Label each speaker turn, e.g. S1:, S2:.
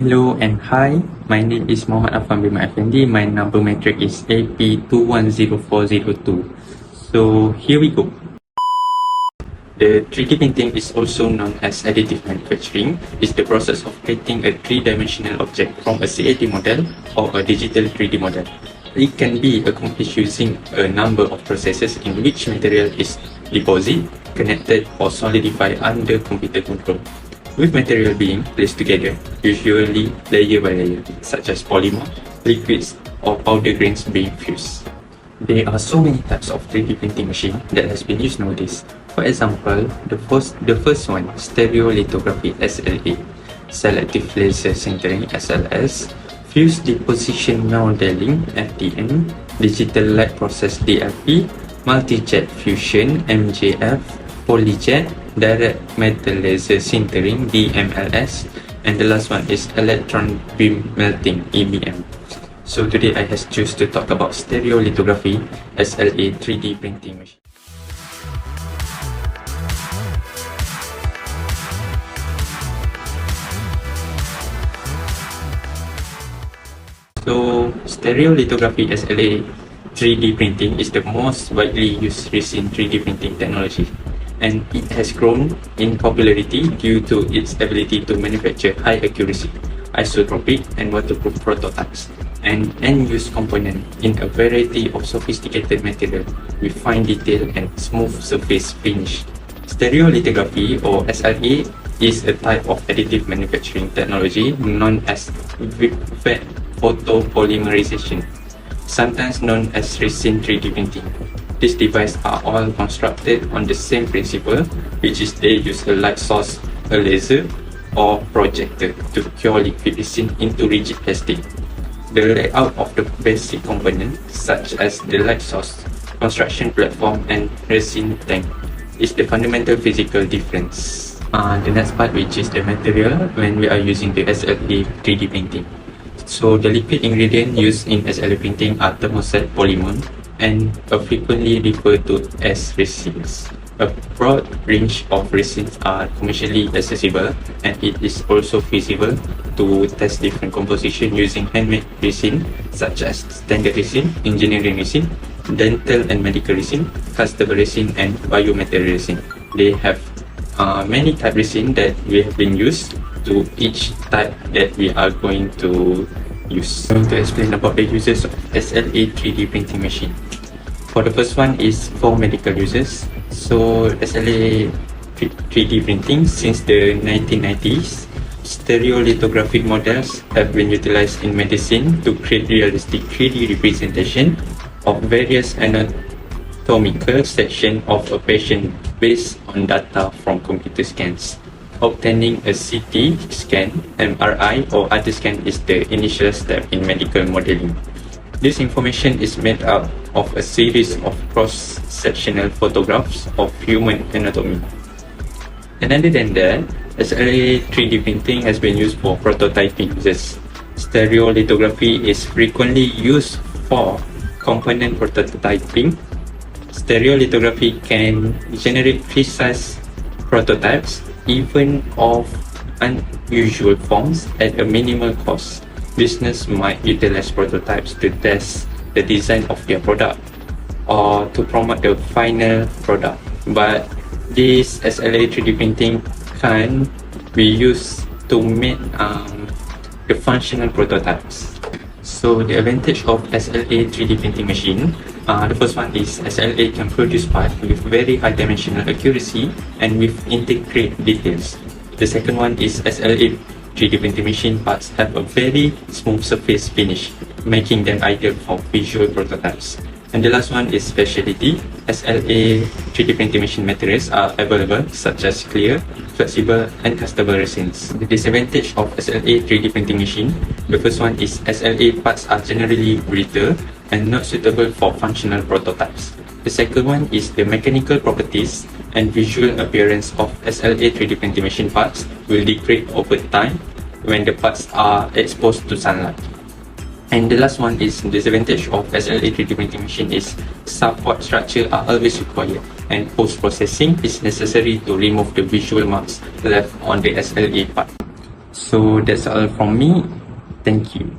S1: Hello and hi, my name is Affan Affendy. My number metric is AP210402. So here we go. The 3D printing is also known as additive manufacturing. It's the process of creating a three-dimensional object from a CAD model or a digital 3D model. It can be accomplished using a number of processes in which material is deposited, connected or solidified under computer control, with material being placed together, usually layer by layer, such as polymer, liquids or powder grains being fused. There are so many types of 3D printing machine that has been used nowadays. For example, the first one, Stereolithography (SLA), Selective Laser Sintering (SLS), Fused Deposition Modeling (FDM), Digital Light Process (DLP), Multi-Jet Fusion (MJF), Polyjet, Direct Metal Laser Sintering (DMLS), and the last one is Electron Beam Melting (EBM). So today I has choose to talk about Stereolithography (SLA) 3D printing machine. So Stereolithography SLA 3D printing is the most widely used resin 3D printing technology, and it has grown in popularity due to its ability to manufacture high accuracy, isotropic and waterproof prototypes, and end-use component in a variety of sophisticated material with fine detail and smooth surface finish. Stereolithography or SLA is a type of additive manufacturing technology known as wet photopolymerization, sometimes known as resin 3D printing. These devices are all constructed on the same principle, which is they use a light source, a laser, or projector to cure liquid resin into rigid plastic. The layout of the basic components, such as the light source, construction platform, and resin tank, is the fundamental physical difference. The next part, which is the material when we are using the SLA 3D printing. So the liquid ingredient used in SLA printing are thermoset polymer and are frequently referred to as resins. A broad range of resins are commercially accessible, and it is also feasible to test different composition using handmade resin such as standard resin, engineering resin, dental and medical resin, customer resin, and biomaterial resin. They have many type resin that we have been used to each type that we are going to use. I'm going to explain about the uses of SLA 3D printing machine. For the first one is for medical users. So SLA 3D printing since the 1990s, stereolithographic models have been utilized in medicine to create realistic 3D representation of various anatomical sections of a patient based on data from computer scans. Obtaining a CT scan, MRI, or other scan is the initial step in medical modeling. This information is made up of a series of cross-sectional photographs of human anatomy. And other than that, SLA 3D printing has been used for prototyping uses. Stereolithography is frequently used for component prototyping. Stereolithography can generate precise prototypes, even of unusual forms, at a minimal cost. Business might utilize prototypes to test the design of their product or to promote the final product, but this SLA 3D printing can be used to make the functional prototypes. So the advantage of SLA 3D printing machine, the first one is SLA can produce parts with very high dimensional accuracy and with integrate details. The second one is SLA 3D printing machine parts have a very smooth surface finish, making them ideal for visual prototypes. And the last one is specialty. SLA 3D printing machine materials are available such as clear, flexible, and castable resins. The disadvantage of SLA 3D printing machine, the first one is SLA parts are generally brittle and not suitable for functional prototypes. The second one is the mechanical properties and visual appearance of SLA 3D printing machine parts will degrade over time when the parts are exposed to sunlight. And the last one is disadvantage of SLA 3D printing machine is support structure are always required, and post-processing is necessary to remove the visual marks left on the SLA part. So that's all from me. Thank you.